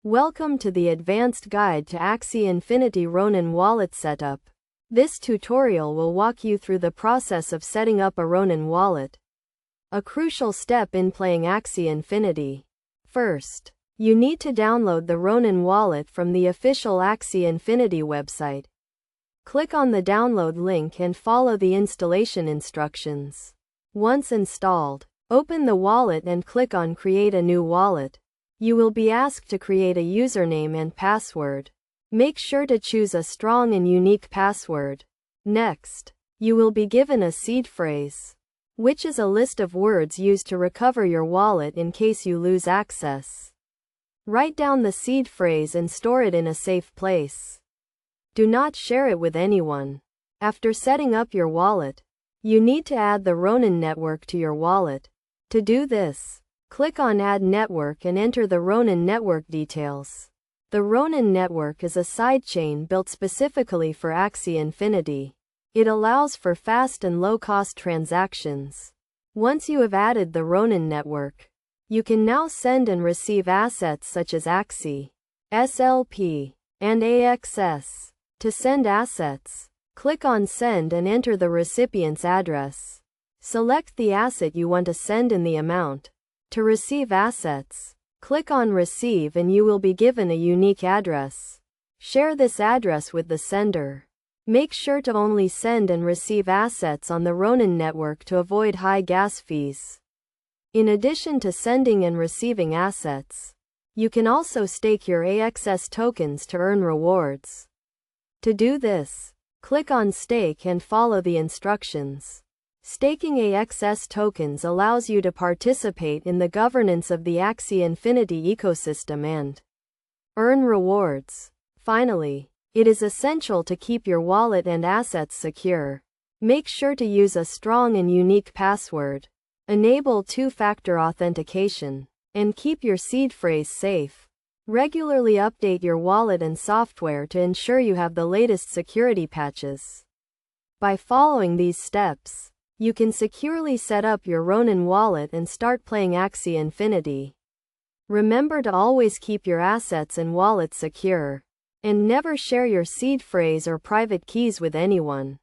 Welcome to the advanced guide to Axie Infinity Ronin wallet setup. This tutorial will walk you through the process of setting up a Ronin wallet, a crucial step in playing Axie Infinity. First, you need to download the Ronin wallet from the official Axie Infinity website. Click on the download link and follow the installation instructions. Once installed, open the wallet and click on Create a new wallet. You will be asked to create a username and password. Make sure to choose a strong and unique password. Next, you will be given a seed phrase, which is a list of words used to recover your wallet in case you lose access. Write down the seed phrase and store it in a safe place. Do not share it with anyone. After setting up your wallet, you need to add the Ronin network to your wallet. To do this, click on Add Network and enter the Ronin network details. The Ronin network is a sidechain built specifically for Axie Infinity. It allows for fast and low-cost transactions. Once you have added the Ronin network, you can now send and receive assets such as Axie, SLP, and AXS. To send assets, click on Send and enter the recipient's address. Select the asset you want to send and the amount. To receive assets, click on Receive and you will be given a unique address. Share this address with the sender. Make sure to only send and receive assets on the Ronin network to avoid high gas fees. In addition to sending and receiving assets, you can also stake your AXS tokens to earn rewards. To do this, click on Stake and follow the instructions. Staking AXS tokens allows you to participate in the governance of the Axie Infinity ecosystem and earn rewards. Finally, it is essential to keep your wallet and assets secure. Make sure to use a strong and unique password, enable two-factor authentication, and keep your seed phrase safe. Regularly update your wallet and software to ensure you have the latest security patches. By following these steps, you can securely set up your Ronin wallet and start playing Axie Infinity. Remember to always keep your assets and wallet secure, and never share your seed phrase or private keys with anyone.